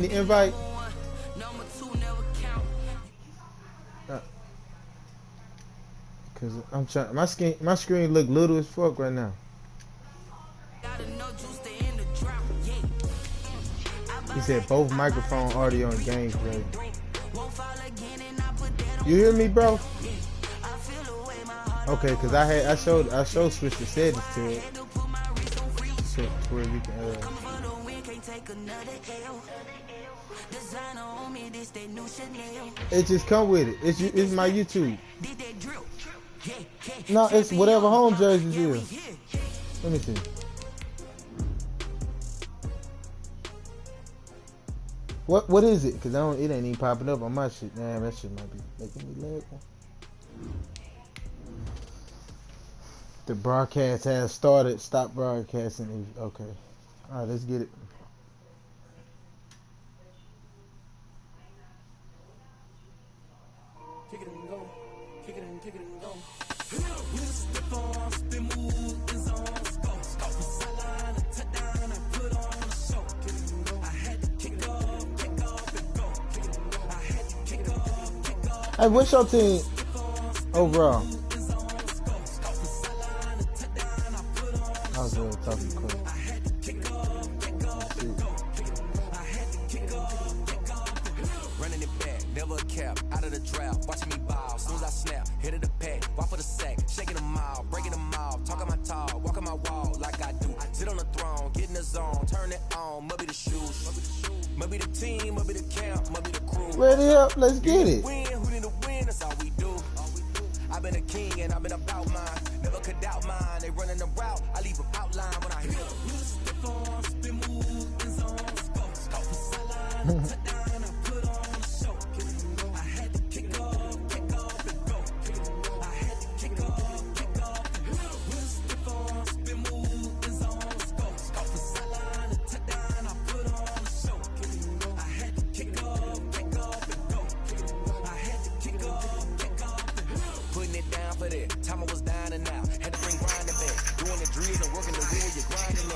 The invite. Cause I'm trying. My screen look little as fuck right now. He said both microphone, audio, and gameplay. You hear me, bro? Okay, cause I showed switch the settings to it. So to where we can. It just come with it. It's my YouTube. No, it's whatever home jerseys is. Let me see. What is it? Cause it ain't even popping up on my shit. Damn, that shit might be making me lag. The broadcast has started. Stop broadcasting. Okay. All right, let's get it. Kick it and go. Kick it and go. Hey, what's your team overall? I was really talking quick. Running it back, never a cap, out of the drought. Watching me ball, soon as I snap, hit of the pack, walk for the sack, shaking them all, breaking them off, talking my tall, walking my wall like I do. Sit on the throne, get in the zone, turn it on, must be the shoes, must be the team, must be the camp, must be the crew. Ready up, let's get it. Win, who need to win? That's all we do. I've been a king and I've been about mine. Never could doubt mine. They running the route. I leave them outline when I hit them.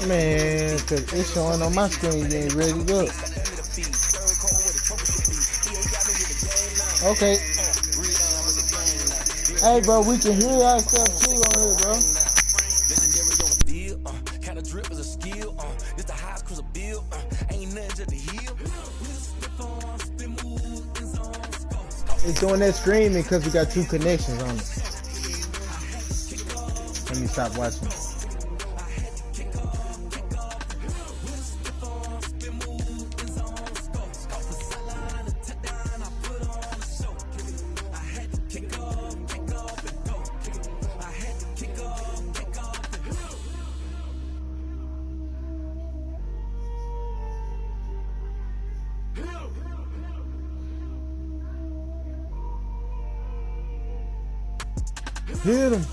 Man, cause it's showing on my screen you ain't ready to go. Okay. Hey bro, we can hear ourselves too on here, bro. It's doing that streaming because we got two connections on it. Let me stop watching. Hit him.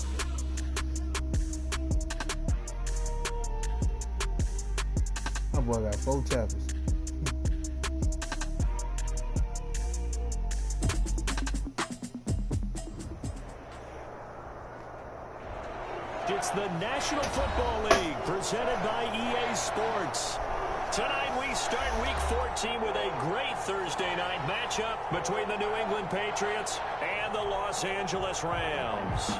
My boy got 4 tackles. It's the National Football League presented by EA Sports. Tonight we start Week 14 with a great Thursday night matchup between the New England Patriots and the Los Angeles Rams.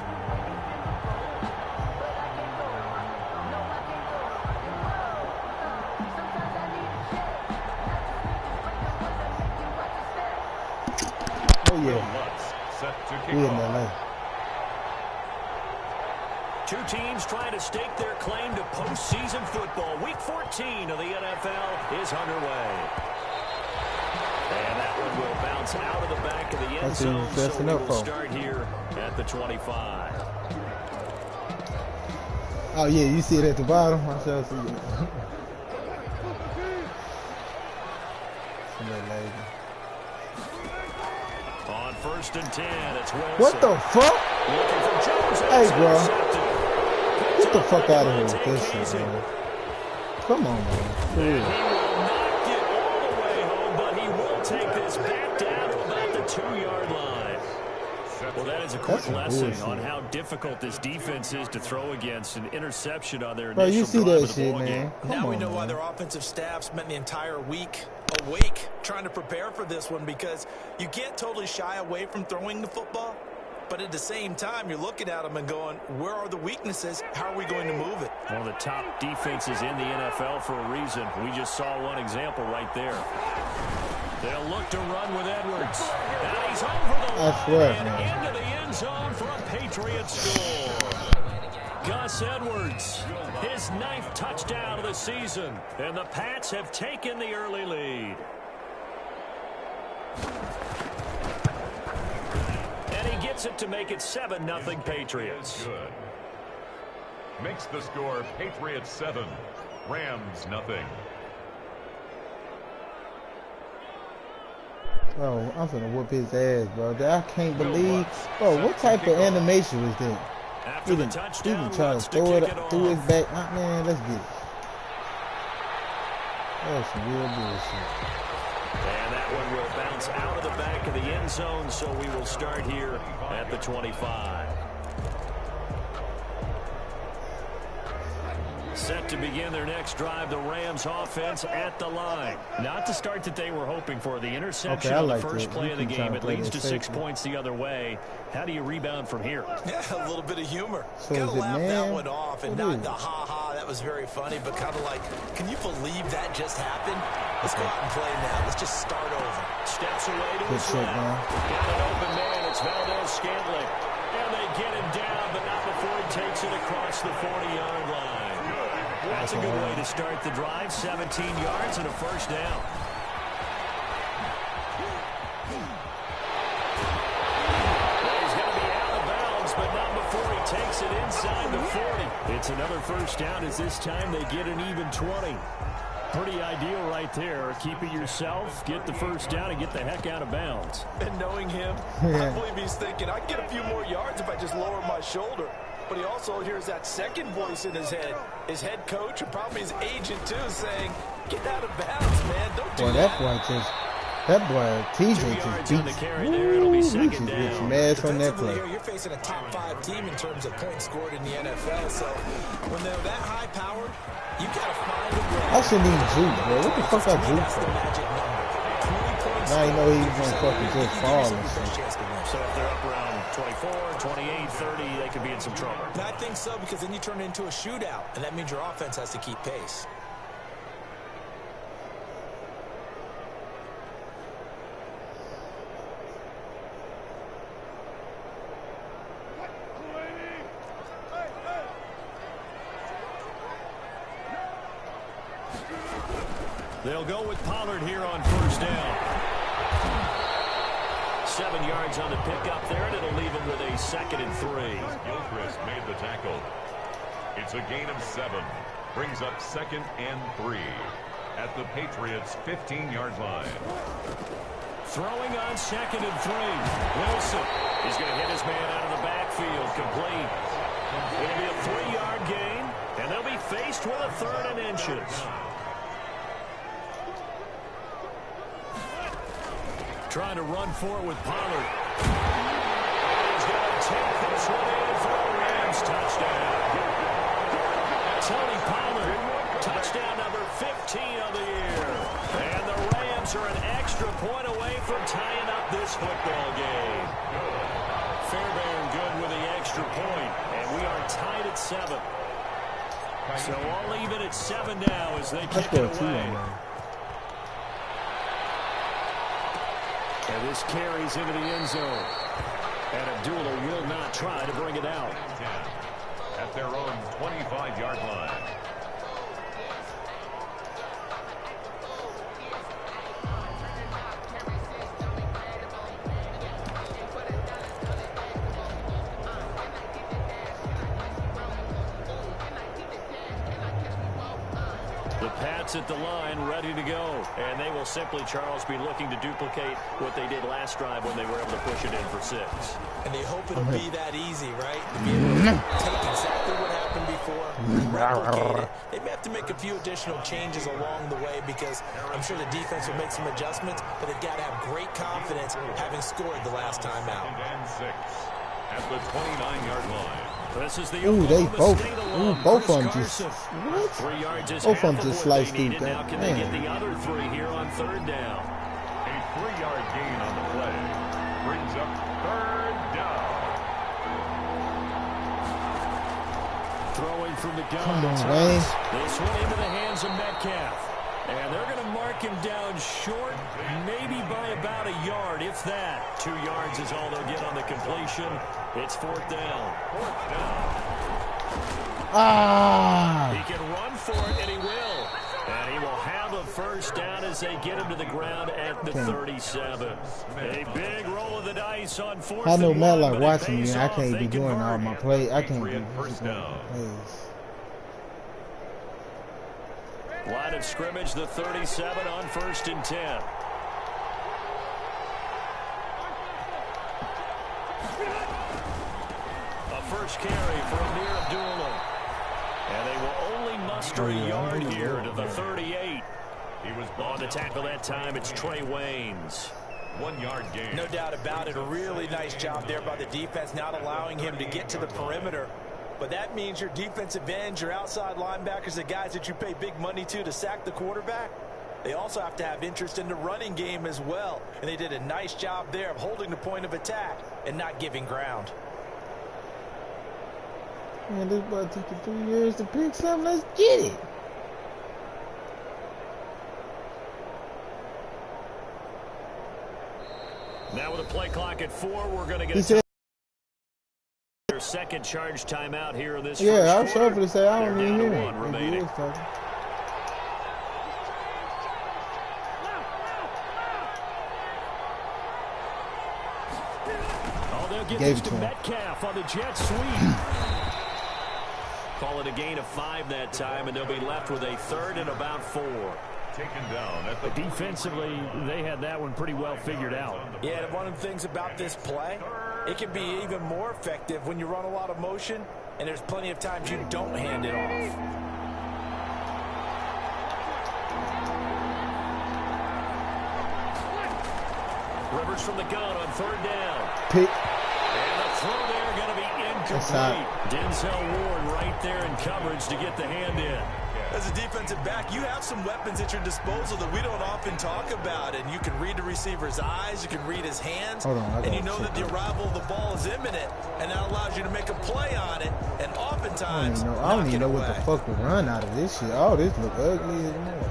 Oh yeah, we in LA. Two teams trying to stake their claim to postseason football. Week 14 of the NFL is underway. And that one will bounce out of the back of the end zone, so we will start here at the 25. Oh yeah, you see it at the bottom? I shall see it. On 1st and 10, it's Wilson. What the fuck? Hey, bro. Get the fuck out of here with this shit, man. Come on, man. He will not get all the way home, but he will take this back down to about the 2-yard line. Well, that is a quick lesson on how difficult this defense is to throw against. An interception on their initial you see drive that of the shit, ball man. game. Now we know why their offensive staff spent the entire week awake trying to prepare for this one because you can't totally shy away from throwing the football. But at the same time, you're looking at them and going, where are the weaknesses? How are we going to move it? One of the top defenses in the NFL for a reason. We just saw one example right there. They'll look to run with Edwards. And he's over the line and into the end zone for a Patriots score. Gus Edwards, his 9th touchdown of the season. And the Pats have taken the early lead. And he gets it to make it 7-0 Patriots. Good. Makes the score Patriots 7, Rams 0. Bro, I'm finna whoop his ass, bro. I can't believe. Bro, what type of animation was that? After the touchdown, he trying to throw it through his back. Man, let's get it. That was some real bullshit. And that one will bounce out of the back of the end zone, so we will start here at the 25. Set to begin their next drive, the Rams offense at the line. Not the start that they were hoping for. The interception on the first play of the game. It leads to 6 points the other way. How do you rebound from here? Yeah, a little bit of humor. So Gotta laugh that one man? off and not the ha-ha, that was very funny, but kind of like, can you believe that just happened? Let's go out and play now. Let's just start over. Steps away to Good his shit, left. man. Got an open man. It's Valdez-Scantling. And they get him down, but not before he takes it across the 40-yard line. That's a good way to start the drive. 17 yards and a first down. He's going to be out of bounds, but not before he takes it inside the 40. It's another first down as this time they get an even 20. Pretty ideal right there. Keep it yourself, get the first down, and get the heck out of bounds. And knowing him, I believe he's thinking, I can get a few more yards if I just lower my shoulder. But he also hears that second voice in his head. His head coach and probably his agent, too, saying, get out of bounds, man. Don't do That boy, TJ just beats. He just gets some ass on that play. You're facing a top 5 team in terms of points scored in the NFL. So when they're that high powered, you got to find a way. I shouldn't even juke, bro. What the fuck I juke That's the for? magic number. Now you know he's gonna fucking just fall and shit. So if they're up around 24, 28, 30, they could be in some trouble. And I think so, because then you turn it into a shootout, and that means your offense has to keep pace. They'll go with Pollard here on first down. 7 yards on the pickup there, and it'll leave him with a 2nd and 3. Gilchrist made the tackle. It's a gain of 7. Brings up 2nd and 3 at the Patriots' 15-yard line. Throwing on 2nd and 3. Wilson. He's going to hit his man out of the backfield. Complete. It'll be a 3-yard gain, and they'll be faced with a 3rd and inches. Trying to run for it with Pollard. He's going to take this one in for a Rams touchdown. Tony Pollard, touchdown number 15 of the year. And the Rams are an extra point away from tying up this football game. Fairbairn good with the extra point, and we are tied at 7. So all even at 7 now as they kick it away. And this carries into the end zone. And Abdullah will not try to bring it out. 10 at their own 25-yard line. The Pats at the line, ready to go. And they will simply, Charles, be looking to duplicate what they did last drive when they were able to push it in for 6. And they hope it'll be that easy, right? To be able to take exactly what happened before, replicate it. They may have to make a few additional changes along the way because I'm sure the defense will make some adjustments, but they've got to have great confidence having scored the last time out. 2nd and 6 at the 29-yard line. Ooh, they both. Ooh, both of them just. What? 3 yards is both of them half just of what sliced they through needed. that. Now can they get the other 3 here on 3rd down? A 3-yard gain on the play brings up 3rd down. Throwing from the gun. Come on, Wayne. This one into the hands of Metcalf. And they're going to mark him down short, maybe by about a yard, if that. 2 yards is all they'll get on the completion. It's 4th down. 4th down. Ah! He can run for it, and he will. And he will have a 1st down as they get him to the ground at the 37. A big roll of the dice on 4th. I know Matt like watching me. I can't be doing all my play. I can't be First down. plays. Line of scrimmage, the 37 on 1st and 10. A first carry for Amir Abdullah. And they will only muster a yard here to the 38. He was on the tackle that time. It's Trey Waynes. 1-yard gain. No doubt about it. A really nice job there by the defense, not allowing him to get to the perimeter. But that means your defensive ends, your outside linebackers, the guys that you pay big money to sack the quarterback, they also have to have interest in the running game as well. And they did a nice job there of holding the point of attack and not giving ground. Man, this boy took you 3 years to pick something. Let's get it. Now with a play clock at 4, we're going to get their second charge timeout here in this first I was quarter. sure to say I don't They're even down to hear 1 it. remaining. They'll get this to Metcalf on the jet sweep. Call it a gain of 5 that time, and they'll be left with a 3rd and about 4. Taken down at the defensively, they had that one pretty well figured out. Yeah, one of the things about this play, it can be even more effective when you run a lot of motion, and there's plenty of times you don't hand it off. Rivers from the gun on 3rd down. Pick. And the throw there going to be incomplete. Denzel Ward right there in coverage to get the hand in. As a defensive back, you have some weapons at your disposal that we don't often talk about. And you can read the receiver's eyes, you can read his hands, and you know that the arrival of the ball is imminent, and that allows you to make a play on it, and oftentimes I don't even know what the fuck to run out of this shit. Oh, this look ugly as hell.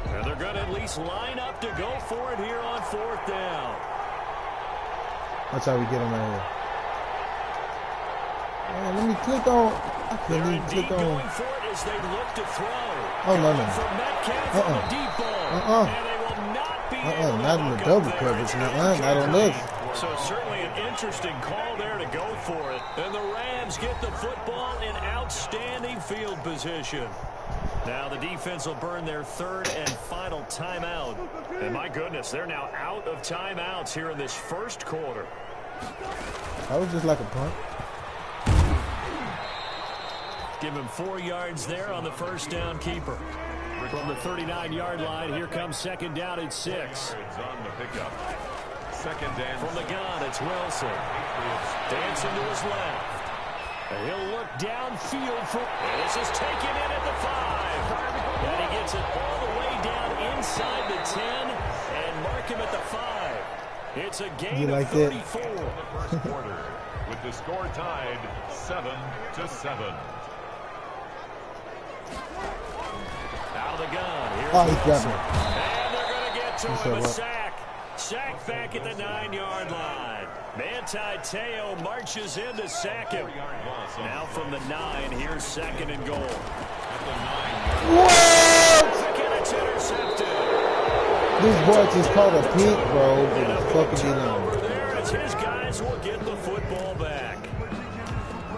And they're going to at least line up to go for it here on 4th down. That's how we get them out here. Man, let me click on. I couldn't even click on. Going for it as they look to throw. Oh, no. From Metcalf on the deep ball. And they will not be able to not in the double coverage. Not on this. So certainly an interesting call there to go for it. And the Rams get the football in outstanding field position. Now the defense will burn their 3rd and final timeout. And my goodness, they're now out of timeouts here in this first quarter. That was just like a punt. Give him 4 yards there on the 1st down keeper. From the 39-yard line, here comes 2nd down at 6. on the pickup. 2nd down. From the gun, it's Wilson. Dancing to his left. And he'll look downfield for... And this is taken in at the 5. And he gets it all the way down inside the 10 and mark him at the 5. It's a gain of 34. In the first quarter, with the score tied 7-7. Out of the gun. Here's He got Wilson. me. And they're going to get to him a sack. Sack back at the 9-yard line. Manti Te'o marches in to sack him. Now from the 9, here's 2nd and goal. What? It's intercepted. This boy just caught a pick, bro. What the fuck is he doing? Over there as his guys will get the football back.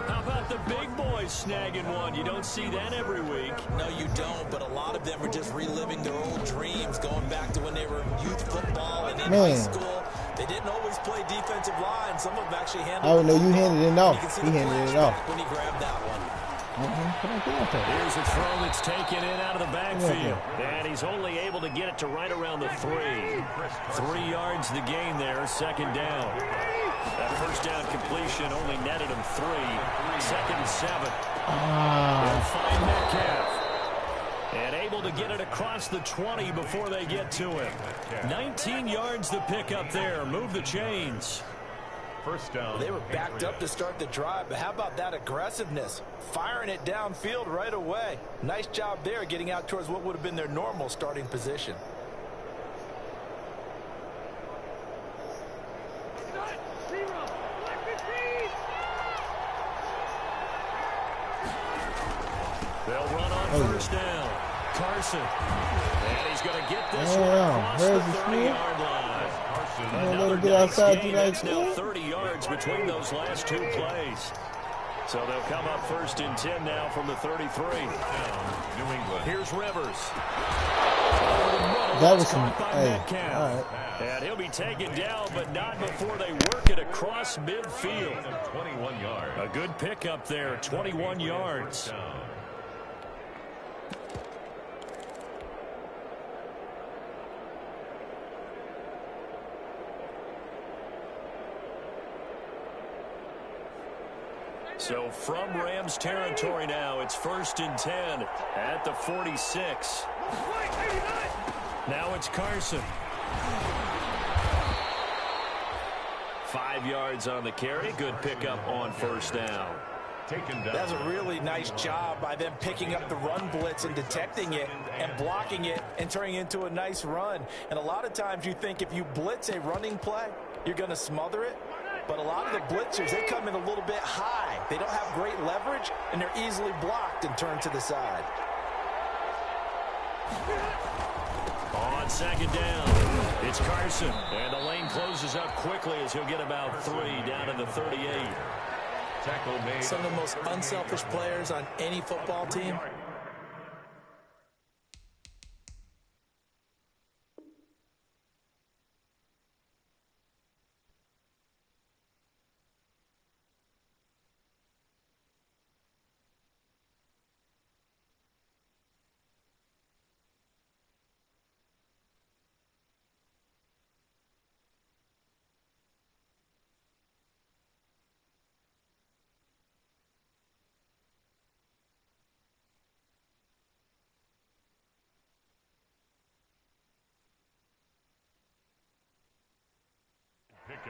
How about the big boys snagging one? You don't see that every week. No, you don't, but a lot of them are just reliving their old dreams, going back to when they were in youth football and in high school. They didn't always play defensive line. Some of them actually handled it. Oh, no, you handed it off. He handed it off. When he grabbed that one. Here's a throw that's taken in out of the backfield. And he's only able to get it to right around the 3. 3 yards the gain there, 2nd down. That first down completion only netted him 3. 2nd and 7. They'll find Metcalf. And able to get it across the 20 before they get to him. 19 yards to pick up there. Move the chains. First down. They were backed up to start the drive, but how about that aggressiveness? Firing it downfield right away. Nice job there getting out towards what would have been their normal starting position. They'll run on first down. Carson. And he's going to get this one across the 30-yard line. Another nice gain. That's now 30 yards between those last 2 plays. So they'll come up 1st and 10 now from the 33. New England. Here's Rivers. That was some, hey, all right. And he'll be taken down, but not before they work it across midfield. 21 yards. A good pickup there, 21 yards. So from Rams territory now, it's 1st and 10 at the 46. Now it's Carson. 5 yards on the carry. Good pickup on first down. Taken down. That's a really nice job by them picking up the run blitz and detecting it and blocking it and turning it into a nice run. And a lot of times you think if you blitz a running play, you're going to smother it. But a lot of the blitzers, they come in a little bit high. They don't have great leverage, and they're easily blocked and turned to the side. On 2nd down, it's Carson. And the lane closes up quickly as he'll get about 3 down to the 38. Tackle made. Some of the most unselfish players on any football team.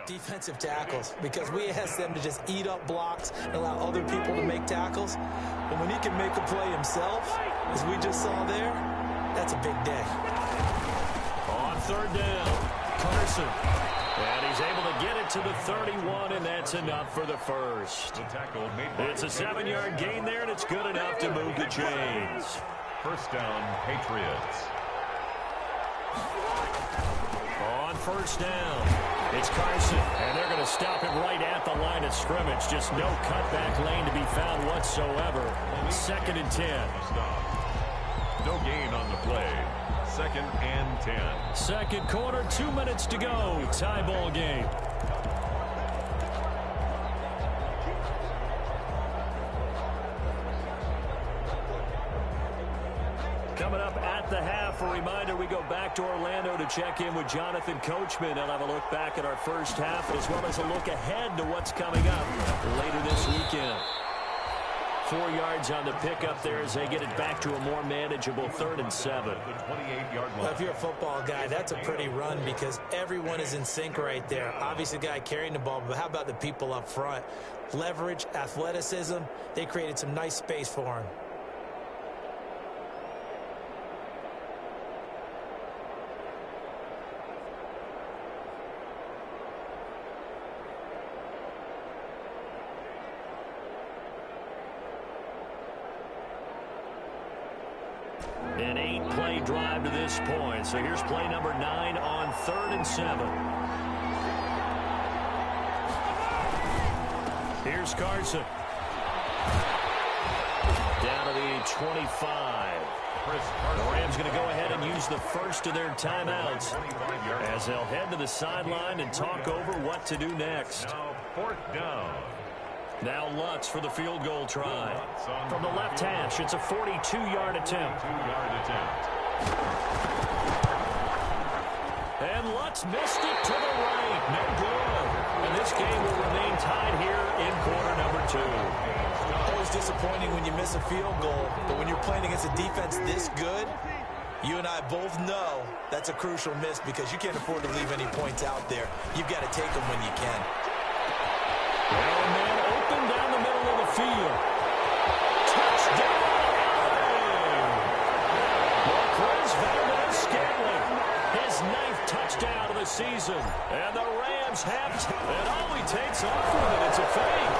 Defensive tackles, because we ask them to just eat up blocks and allow other people to make tackles. But when he can make a play himself, as we just saw there, that's a big day. On 3rd down, Carson. And he's able to get it to the 31, and that's enough for the first. It's a 7-yard gain there, and it's good enough to move the chains. First down, Patriots. On first down, it's Carson, and they're going to stop him right at the line of scrimmage. Just no cutback lane to be found whatsoever. 2nd and 10. No gain on the play. 2nd and 10. 2nd quarter, 2 minutes to go. Tie ball game. Coming up at the half, a reminder, we go back to Orlando to check in with Jonathan Coachman and have a look back at our first half, as well as a look ahead to what's coming up later this weekend. 4 yards on the pickup there as they get it back to a more manageable 3rd and 7. Well, if you're a football guy, that's a pretty run because everyone is in sync right there. Obviously, the guy carrying the ball, but how about the people up front? Leverage, athleticism, they created some nice space for him. An 8-play drive to this point. So here's play number 9 on 3rd and 7. Here's Carson. Down to the 25. The Rams going to go ahead and use the first of their timeouts as they'll head to the sideline and talk over what to do next. Now 4th down. Now Lutz for the field goal try. From the left hash, it's a 42-yard attempt. And Lutz missed it to the right. No good. And this game will remain tied here in quarter number 2. Always disappointing when you miss a field goal, but when you're playing against a defense this good, you and I both know that's a crucial miss because you can't afford to leave any points out there. You've got to take them when you can. Well, man, open down the middle of the field. Touchdown! Marquez Valdez-Scantling, his 9th touchdown of the season. And the Rams have and all he takes off with it, it's a fake.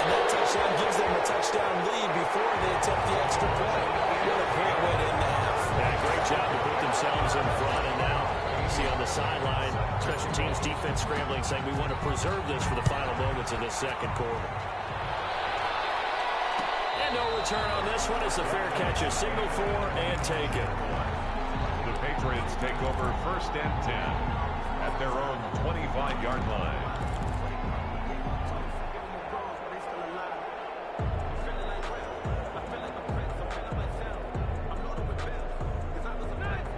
And that touchdown gives them a touchdown lead before they attempt the extra point. What a great way to end the half. Yeah, great job to put themselves in front. And now you see on the sideline, special teams defense scrambling, saying we want to preserve this for the final moments of this second quarter. And no return on this one. It's a fair catch, a signal for and taken. The Patriots take over 1st and 10 at their own 25-yard line.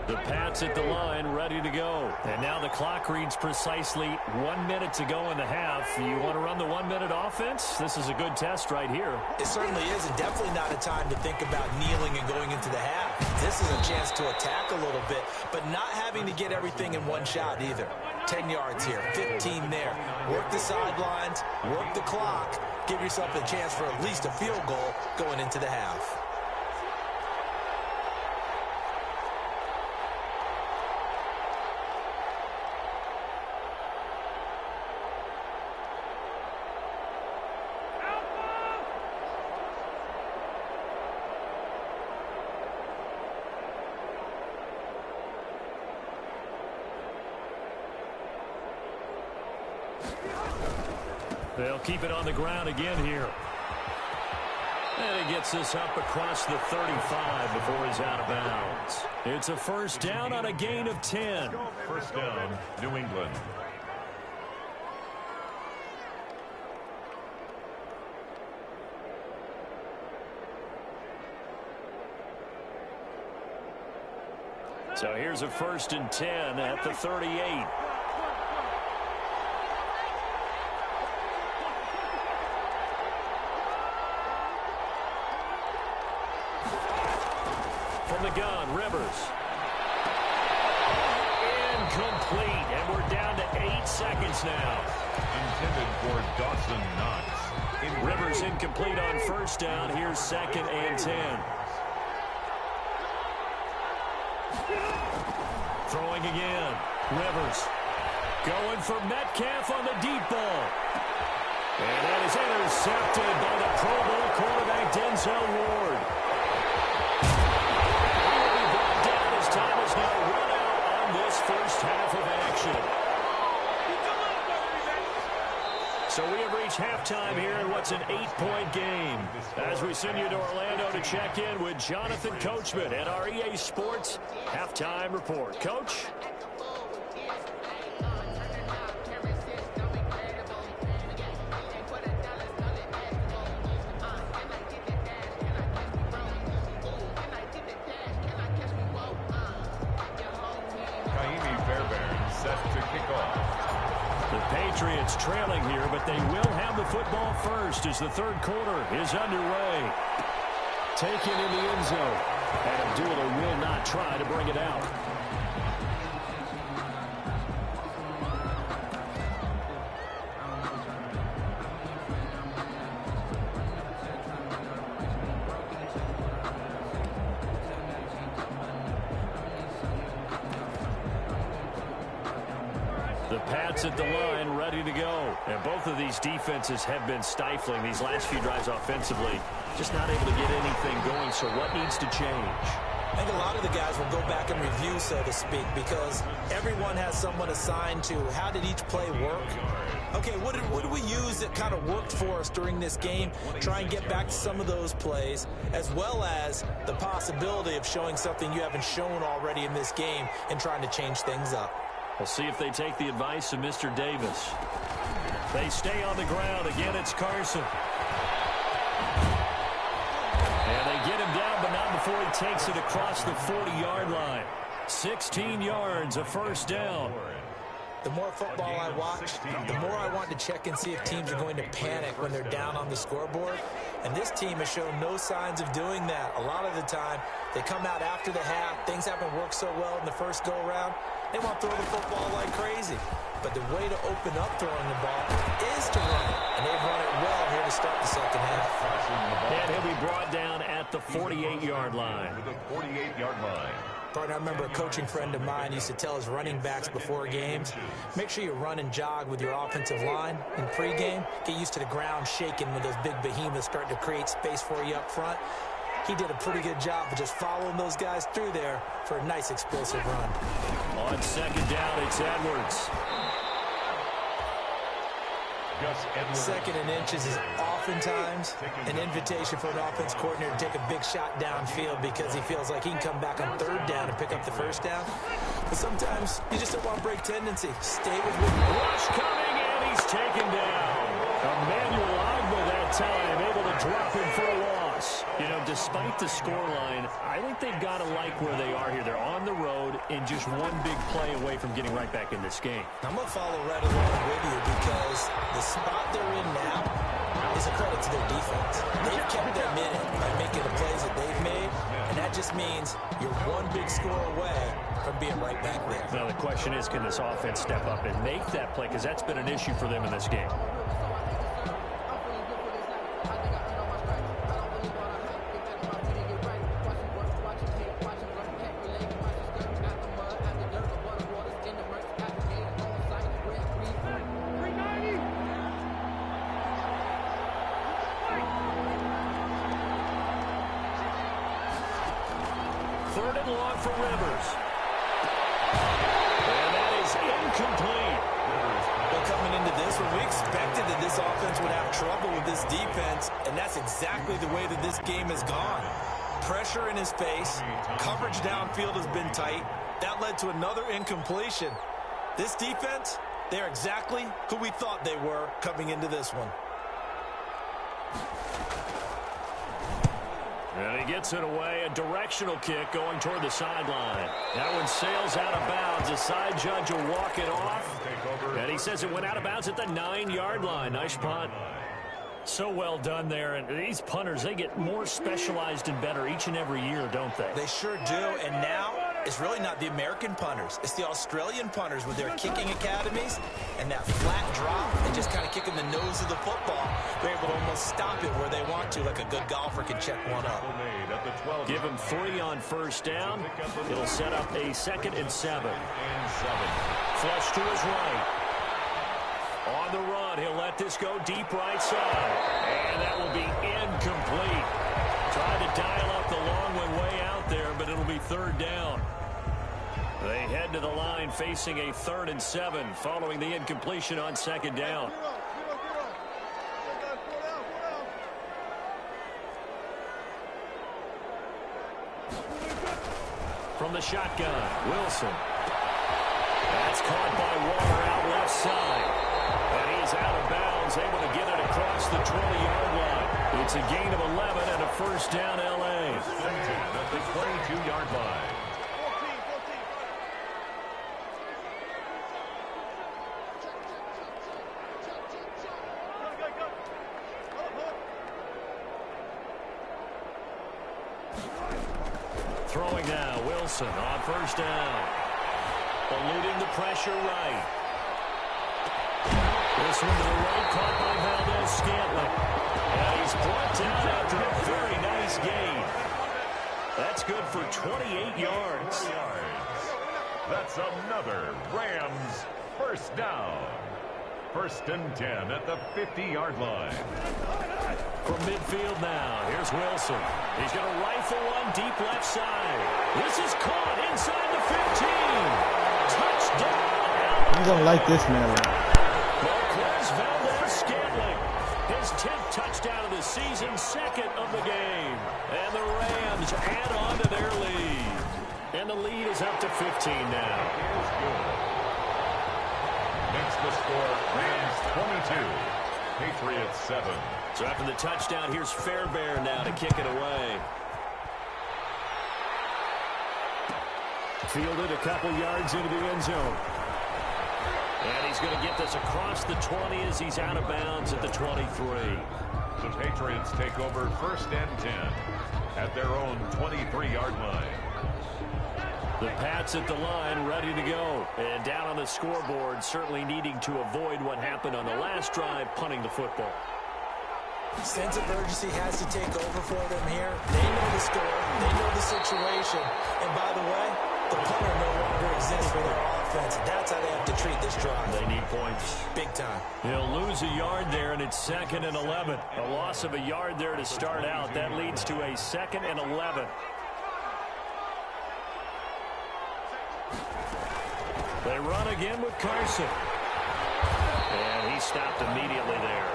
The Pats at the line, ready to go. And now the clock reads precisely 1 minute to go in the half. You want to run the 1 minute offense? This is a good test right here. It certainly is, and definitely not a time to think about kneeling and going into the half. This is a chance to attack a little bit, but not having to get everything in one shot either. 10 yards here, 15 there. Work the sidelines, work the clock, give yourself a chance for at least a field goal going into the half. They'll keep it on the ground again here. And he gets this up across the 35 before he's out of bounds. It's a first down on a gain of 10. First down, New England. So here's a 1st and 10 at the 38. From the gun, Rivers. Incomplete, and we're down to 8 seconds now. Intended for Dawson Knox. Rivers incomplete on first down. Here's 2nd and 10. Throwing again. Rivers going for Metcalf on the deep ball. And that is intercepted by the Pro Bowl quarterback Denzel Ward. Time is now run out on this first half of action. So we have reached halftime here in what's an 8-point game. As we send you to Orlando to check in with Jonathan Coachman at our EA Sports Halftime Report. Coach? Patriots trailing here, but they will have the football first as the third quarter is underway. Taken in the end zone. And Abdullah will not try to bring it out. The Pats at the line, ready to go. And both of these defenses have been stifling these last few drives offensively. Just not able to get anything going, so what needs to change? I think a lot of the guys will go back and review, so to speak, because everyone has someone assigned to how did each play work. Okay, what did we use that kind of worked for us during this game? Try and get back to some of those plays, as well as the possibility of showing something you haven't shown already in this game and trying to change things up. We'll see if they take the advice of Mr. Davis. They stay on the ground. Again, it's Carson. And they get him down, but not before he takes it across the 40-yard line. 16 yards, a first down. The more football I watch, the more I want to check and see if teams are going to panic when they're down on the scoreboard. And this team has shown no signs of doing that. A lot of the time, they come out after the half. Things haven't worked so well in the first go-around. They want to throw the football like crazy. But the way to open up throwing the ball is to run it. And they've run it well here to start the second half. And he'll be brought down at the 48-yard line. The 48-yard line. Partner, I remember a coaching friend of mine used to tell his running backs before games, make sure you run and jog with your offensive line in pregame. Get used to the ground shaking when those big behemoths start to create space for you up front. He did a pretty good job of just following those guys through there for a nice explosive run. On second down, it's Edwards. Second and inches is oftentimes an invitation for an offense coordinator to take a big shot downfield because he feels like he can come back on third down and pick up the first down. But sometimes you just don't want break tendency. Stay with it. Rush coming, and he's taken down. Emmanuel Ogba that time, able to drop him for a loss. You know, despite the scoreline, I think they've got to like where they are here. They're on the road and just one big play away from getting right back in this game. I'm going to follow right along with you because the spot they're in now is a credit to their defense. They've kept them in it by making the plays that they've made, and that just means you're one big score away from being right back there. Now, the question is, can this offense step up and make that play? Because that's been an issue for them in this game. Third and long for Rivers. And that is incomplete. But coming into this one, we expected that this offense would have trouble with this defense, and that's exactly the way that this game has gone. Pressure in his face. Coverage downfield has been tight. That led to another incompletion. This defense, they're exactly who we thought they were coming into this one. And he gets it away, a directional kick going toward the sideline. That one sails out of bounds. The side judge will walk it off. And he says it went out of bounds at the 9-yard line. Nice punt. So well done there. And these punters, they get more specialized and better each and every year, don't they? They sure do. And now it's really not the American punters. It's the Australian punters with their kicking academies and that flat drop and just kind of kicking the nose of the football. They're able to almost stop it where they want to, like a good golfer can check one up. Give him 3 on first down. It'll set up a 2nd and 7. Flush to his right. On the run, he'll let this go deep right side. And that will be incomplete. Tried to dial up the long one way out there, but it'll be 3rd down. They head to the line facing a 3rd and 7 following the incompletion on 2nd down. From the shotgun, Wilson. That's caught by Waller out left side. And he's out of bounds, able to get it across the 20-yard line. It's a gain of 11 and a 1st down, L.A. At the 22-yard line. Throwing now, Wilson on 1st down. Eluding the pressure right. This one to the right, caught by Valdez-Scantling. And he's brought down after a very nice gain. That's good for 28 yards. That's another Rams 1st down. 1st and 10 at the 50-yard line. From midfield now, here's Wilson. He's going to rifle one deep left side. This is caught inside the 15. Touchdown. You're going to like this, man. Marquez Valdez-Scantling. His 10th touchdown of the season, 2nd of the game. And the Rams add on to their lead. And the lead is up to 15 now. Makes the score Rams 22, Patriots 7. So after the touchdown, here's Fairbairn now to kick it away. Fielded a couple yards into the end zone. And he's going to get this across the 20 as he's out of bounds at the 23. The Patriots take over 1st and 10 at their own 23-yard line. The Pats at the line, ready to go. And down on the scoreboard, certainly needing to avoid what happened on the last drive, punting the football. Sense of urgency has to take over for them here. They know the score. They know the situation. And by the way, the punter no longer exists for their offense. That's how they have to treat this drive. They need points. Big time. He'll lose a yard there, and it's 2nd and 11. A loss of a yard there to start out. That leads to a 2nd and 11. They run again with Carson. And he stopped immediately there.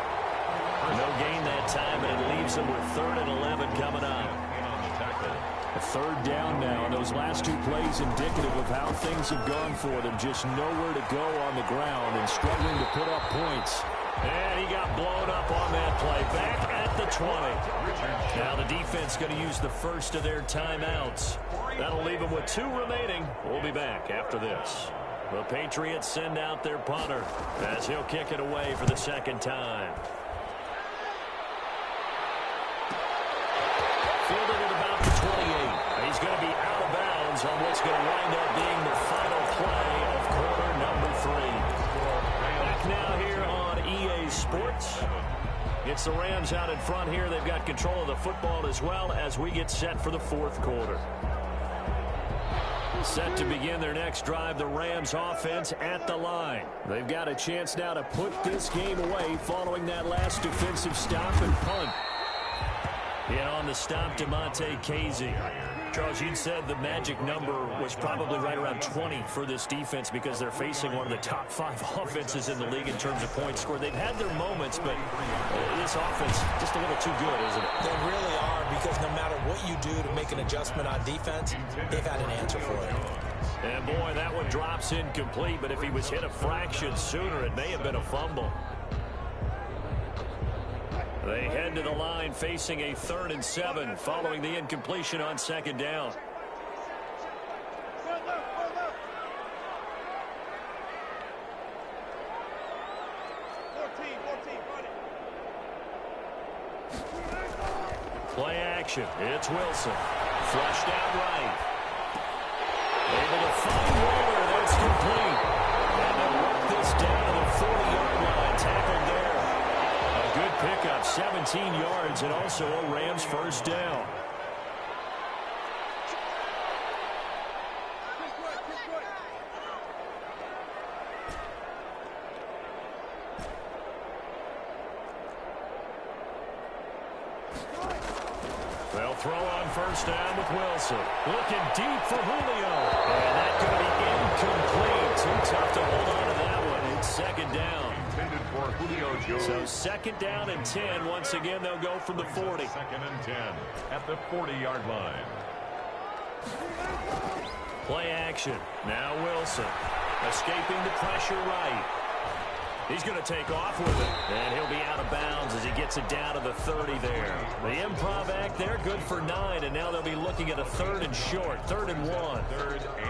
No gain that time, and it leaves them with 3rd and 11 coming up. A 3rd down now, and those last 2 plays indicative of how things have gone for them. Just nowhere to go on the ground and struggling to put up points. And he got blown up on that play. Back at the 20. Now the defense going to use the first of their timeouts. That'll leave them with 2 remaining. We'll be back after this. The Patriots send out their punter as he'll kick it away for the 2nd time. Fielded at about the 28. He's going to be out of bounds on what's going to wind up being the final play of quarter number 3. Back now here on EA Sports. It's the Rams out in front here. They've got control of the football as well as we get set for the 4th quarter. Set to begin their next drive, the Rams offense at the line. They've got a chance now to put this game away following that last defensive stop and punt. In on the stop, DeMonte Casey. Charles, you'd said the magic number was probably right around 20 for this defense because they're facing one of the top 5 offenses in the league in terms of points scored. They've had their moments, but this offense just a little too good, isn't it? They really are, because no matter what you do to make an adjustment on defense, they've had an answer for it. And boy, that one drops incomplete, but if he was hit a fraction sooner, it may have been a fumble. They head to the line facing a 3rd and 7 following the incompletion on 2nd down. Play action. It's Wilson. Flushed out right. Able to find Waller. That's complete. And they'll work this down to the 40-yard line. Tackled there. A good pickup, 17 yards, and also a Rams 1st down. They'll throw on 1st down with Wilson. Looking deep for Julio. And that's going to be incomplete. Too tough to hold on to that one. It's 2nd down. Intended for Julio Jones. So 2nd down and 10. Once again, they'll go from the 40. 2nd and 10 at the 40-yard line. Play action. Now Wilson. Escaping the pressure right. He's going to take off with it. And he'll be out of bounds as he gets it down to the 30 there. The improv act there, good for 9. And now they'll be looking at a 3rd and short. 3rd and 1.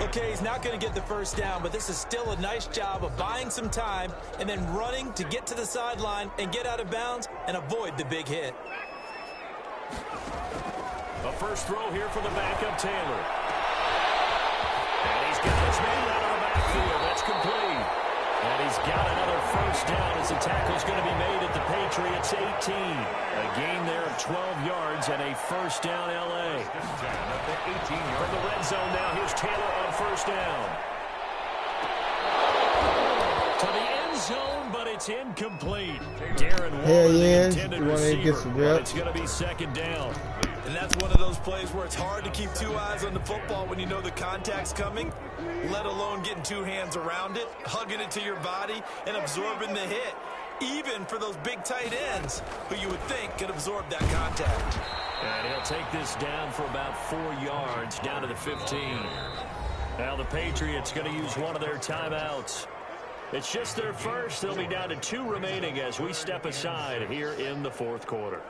Okay, he's not going to get the 1st down, but this is still a nice job of buying some time and then running to get to the sideline and get out of bounds and avoid the big hit. A first throw here for the backup Taylor. And he's got his man out of the backfield. That's complete. And he's got another 1st down as the tackle's going to be made at the Patriots 18. A gain there of 12 yards and a 1st down L.A. From the red zone now, here's Taylor on 1st down. To the end zone, but it's incomplete. Darren Waller, the intended receiver, but it's going to be 2nd down. And that's one of those plays where it's hard to keep 2 eyes on the football when you know the contact's coming, let alone getting 2 hands around it, hugging it to your body, and absorbing the hit, even for those big tight ends who you would think could absorb that contact. And he'll take this down for about 4 yards, down to the 15. Now the Patriots going to use one of their timeouts. It's just their first. They'll be down to 2 remaining as we step aside here in the 4th quarter.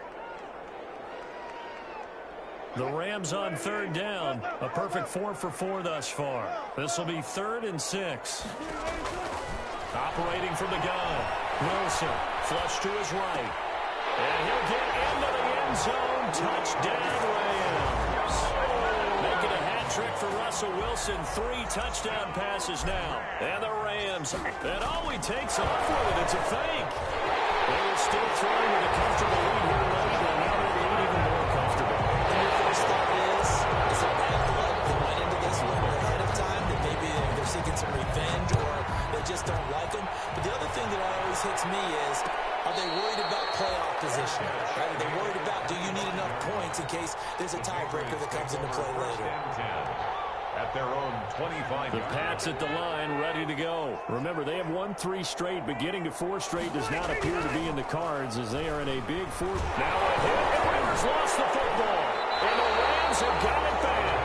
The Rams on 3rd down. A perfect 4 for 4 thus far. This will be 3rd and 6. Operating from the gun. Wilson, flush to his right. And he'll get into the end zone. Touchdown, Rams. Making a hat trick for Russell Wilson. 3 touchdown passes now. And the Rams. And all he takes off with it, it's a fake. They were still throwing with a comfortable lead here late, and now they're leading even more comfortable. And your first thought is it bad blood that went into this one ahead of time, that maybe they're seeking some revenge or they just don't like them? But the other thing that always hits me is, are they worried about playoff position? Right? Are they worried about, do you need enough points in case there's a tiebreaker that comes into play later? At their own 25. The Pats at the line, ready to go. Remember, they have won 3 straight, but getting to 4 straight does not appear to be in the cards as they are in a big 4th. Now a hit, and Rivers lost the football, and the Rams have got it back.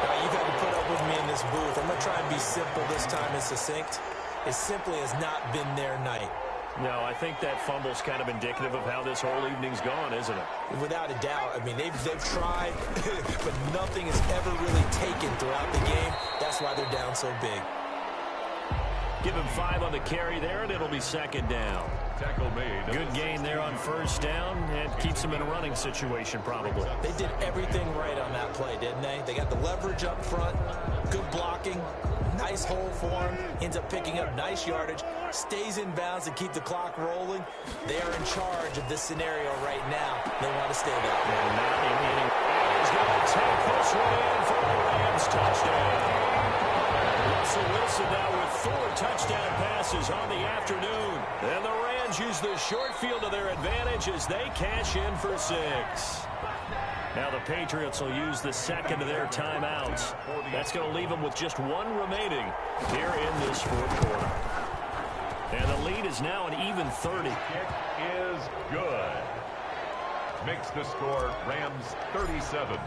Now, you got to put up with me in this booth. I'm going to try and be simple this time and succinct. It simply has not been their night. No, I think that fumble's kind of indicative of how this whole evening's gone, isn't it? Without a doubt. I mean, they've tried, but nothing is ever really taken throughout the game. That's why they're down so big. Give him 5 on the carry there, and it'll be 2nd down. Tackle made. Good gain there on 1st down, and keeps them in a running situation probably. They did everything right on that play, didn't they? They got the leverage up front, good blocking, nice hole for him, ends up picking up nice yardage, stays in bounds to keep the clock rolling. They are in charge of this scenario right now. They want to stay that way. He's going to take this one in for the Rams touchdown. Russell Wilson now with 4 touchdown passes on the afternoon. And the Rams use the short field to their advantage as they cash in for 6. Now the Patriots will use the 2nd of their timeouts. That's going to leave them with just 1 remaining here in this 4th quarter. And the lead is now an even 30. Kick is good. Makes the score Rams 37.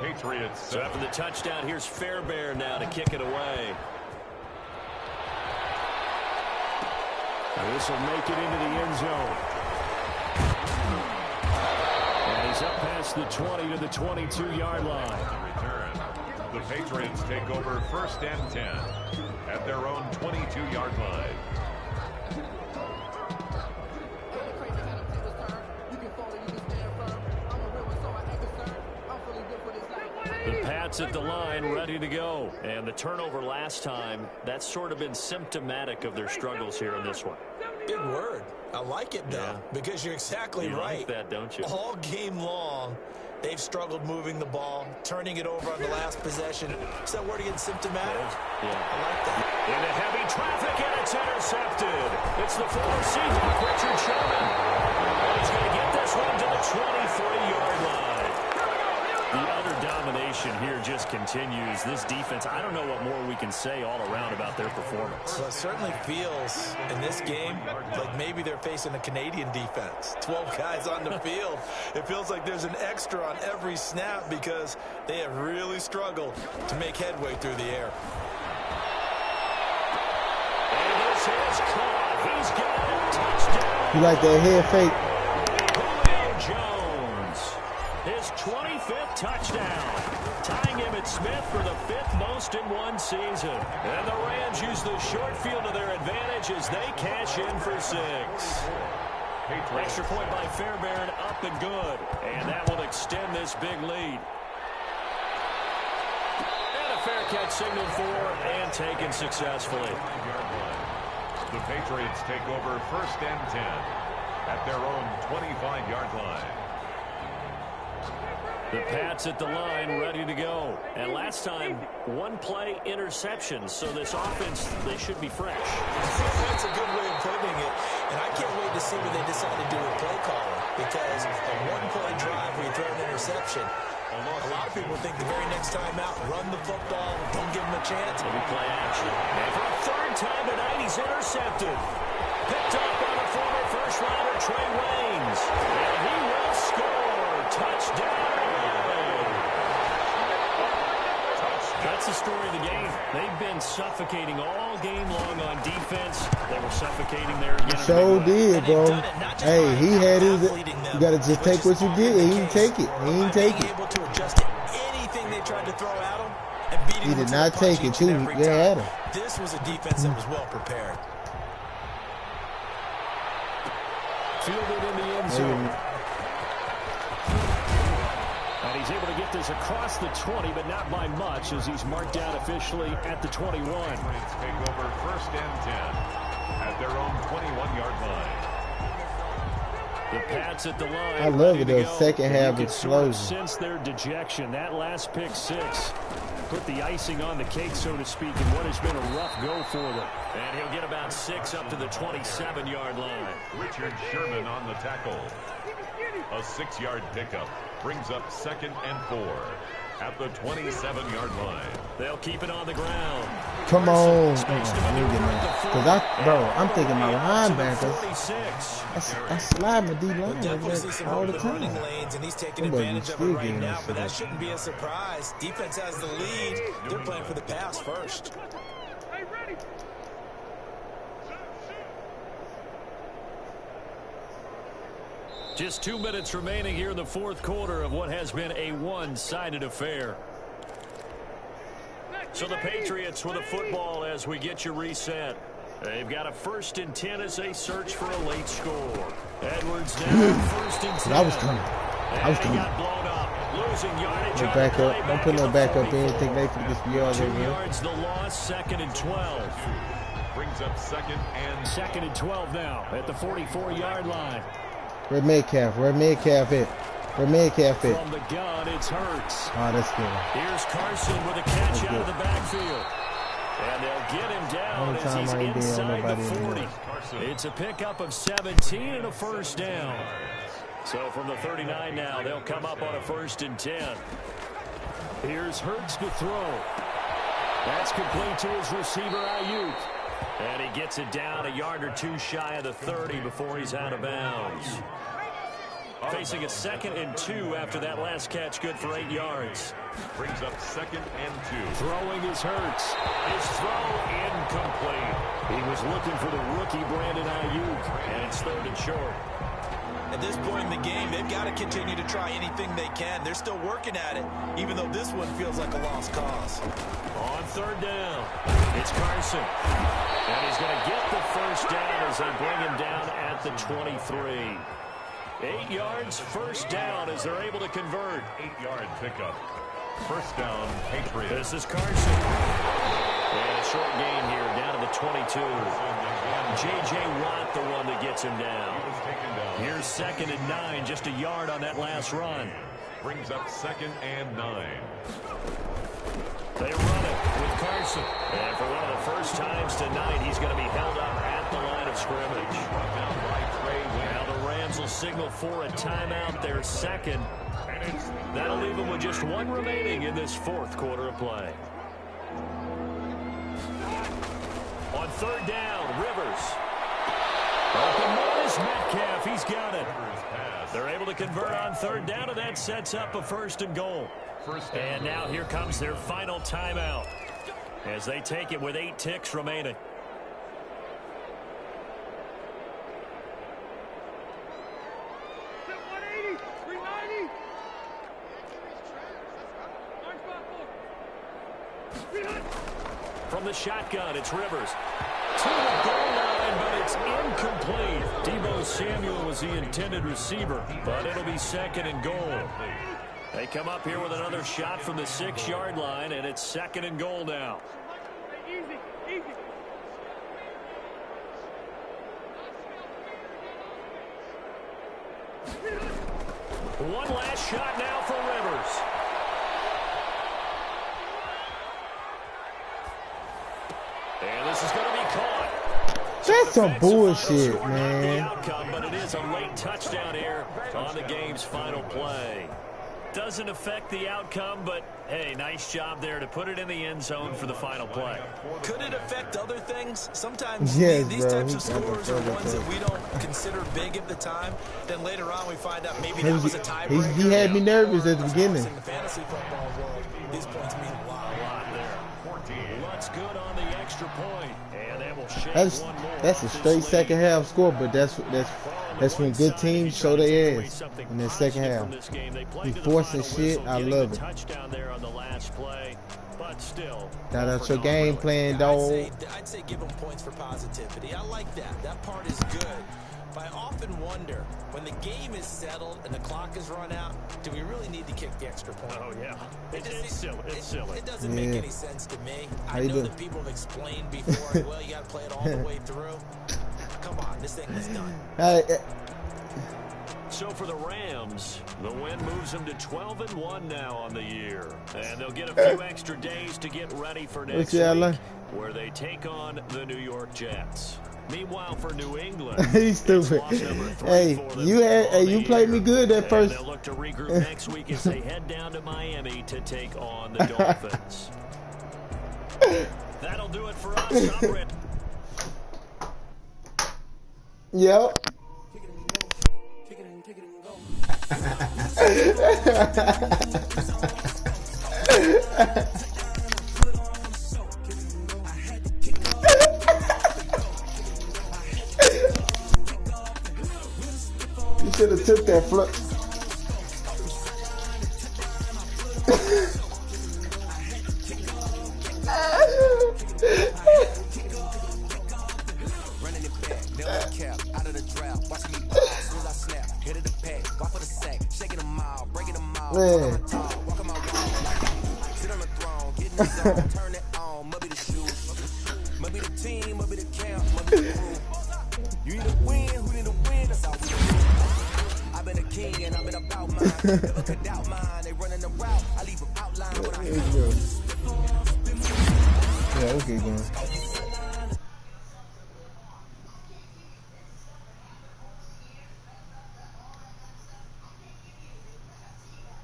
Patriots. So after the touchdown, here's Fairbairn now to kick it away. This will make it into the end zone. And he's up past the 20 to the 22-yard line. Return. The Patriots take over 1st and 10 at their own 22-yard line. The Pats at the line, ready to go. And the turnover last time, that's sort of been symptomatic of their struggles here in this one. Big word. I like it, though, because you're exactly right. You like that, don't you? All game long, they've struggled moving the ball, turning it over on the last possession. Is that word again, symptomatic? Yeah. I like that. Into heavy traffic, and it's intercepted. It's the former Seahawk, Richard Sherman. He's going to get this one to the 23-yard line. The utter domination here just continues. This defense, I don't know what more we can say all around about their performance. Well, it certainly feels in this game like maybe they're facing a Canadian defense. 12 guys on the field. It feels like there's an extra on every snap because they have really struggled to make headway through the air. And this is caught. He's got a touchdown. You like that head fake? His 25th touchdown, tying him at Smith for the 5th most in one season. And the Rams use the short field to their advantage as they cash in for 6. Extra point by Fairbairn, up and good. And that will extend this big lead. And a fair catch signaled for and taken successfully. The Patriots take over 1st and 10 at their own 25-yard line. The Pats at the line, ready to go. And last time, 1-play interception. So this offense, they should be fresh. That's a good way of putting it. And I can't wait to see what they decide to do with play calling. Because a 1-play drive where you throw an interception, a lot of people think the very next time out, run the football, don't give them a chance. Maybe play action. And for a 3rd time tonight, he's intercepted. Picked up by the former first-rounder, Trey Waynes. And he will score. Touchdown. That's the story of the game. They've been suffocating all game long on defense. They were suffocating there again. So did, bro. Hey, he had his. You gotta just take what you get. He didn't take it. He didn't take it. Able to adjust to anything they tried to throw at him and beat him. He did not take it too. Yeah, This was a defense that was well prepared. fielded in the end zone. And he's able to get this across the 20, but not by much, as he's marked out officially at the 21. Saints take over 1st and 10 at their own 21-yard line. The Pats at the line. I love it, though. Second half explosion. Since their dejection, that last pick six put the icing on the cake, so to speak, in what has been a rough go for them. And he'll get about 6 up to the 27-yard line. Richard Sherman on the tackle. A 6-yard pickup brings up 2nd and 4 at the 27-yard line. They'll keep it on the ground. Come on. I'm thinking my linebackers. I slide my D-line all the time. Running lanes, and he's taking advantage of it right now, but that shouldn't be a surprise. Defense has the lead. They're playing for the pass first. Just 2 minutes remaining here in the fourth quarter of what has been a one-sided affair. So the Patriots with a football as we get you reset. They've got a 1st and 10 as they search for a late score. Edwards now 1st and 10. I was coming. Got blown up. Losing yardage. No backup. Don't put no backup in. Think they can get the yards 2 in there. yards the loss. 2nd and 12. Brings up 2nd and 12 now at the 44-yard line. Where Metcalf at? Where Metcalf at? From the gun, it's Hurts. Oh, that's good. Here's Carson with a catch out of the backfield. And they'll get him down as he's inside the 40. It's a pickup of 17 and a 1st down. So from the 39 now, they'll come up on a 1st and 10. Here's Hurts to throw. That's complete to his receiver, Ayuk. And he gets it down a yard or 2 shy of the 30 before he's out of bounds. Facing a 2nd and 2 after that last catch, good for 8 yards. brings up 2nd and 2. Throwing his Hurts. His throw incomplete. He was looking for the rookie Brandon Ayuk, and it's 3rd and short. At this point in the game, they've got to continue to try anything they can. They're still working at it, even though this one feels like a lost cause. On 3rd down, it's Carson. And he's going to get the 1st down as they bring him down at the 23. 8 yards, 1st down as they're able to convert. 8-yard pickup. 1st down, Patriots. This is Carson. And a short gain here down to the 22. J.J. Watt, the one that gets him down. Here's 2nd and 9, just a yard on that last run. Brings up 2nd and 9. They run it with Carson. And for one of the first times tonight, he's going to be held up at the line of scrimmage. Now the Rams will signal for a timeout, their 2nd. That'll leave them with just 1 remaining in this 4th quarter of play. On 3rd down, Rivers. Open man is Metcalf. He's got it. They're able to convert on 3rd down, and that sets up a 1st and goal. And now here comes their final timeout as they take it with 8 ticks remaining. From the shotgun, it's Rivers. To the goal line, but it's incomplete. Deebo Samuel was the intended receiver, but it'll be 2nd and goal. They come up here with another shot from the 6-yard line, and it's 2nd and goal now. One last shot now for Rivers. And this is going to be caught. That's some bullshit, man. Outcome, but it is a late touchdown here on the game's final play. Doesn't affect the outcome, but hey, nice job there to put it in the end zone for the final play. Could it affect other things? Sometimes yes, these types of scores are ones that we don't consider big at the time. Then later on we find out maybe that was a tiebreaker. He had me nervous at the beginning. In the fantasy football world, these points mean a lot there. What's good on the extra point? And they will shake one more. That's a straight second half score, but that's when good teams show their ass in the second half. He forcing shit. I love it. Touchdown there on the last play. But still, Shout out your game plan, dog. I'd say give them points for positivity. I like that. That part is good. But I often wonder, when the game is settled and the clock is run out, do we really need to kick the extra point? Oh, yeah. It's silly. It's silly. It doesn't make any sense to me. I know that people have explained before, well, you got to play it all the way through. Come on, this thing is done. So for the Rams, the win moves them to 12-1 now on the year. And they'll get a few extra days to get ready for next week, where they take on the New York Jets. Meanwhile, for New England, he's stupid. Hey, you played me good at first. They'll look to regroup next week as they head down to Miami to take on the Dolphins. That'll do it for us. Yep. You should have took that flip. Running it back, never cap, out of the drought. Watching me ball, as soon as I snap, hit of the pack, walk for the sack, shaking them out, breaking them out. Walk on my wall, sit on the throne, getting the zone, turn it on, must be the shoes, must be the team, must be the camp, must be the crew. You need a win, who need a win? That's how we do. I've been a king and I've been about mine. Never could doubt mine. They running the route. I leave them outline when I Yeah, okay, man.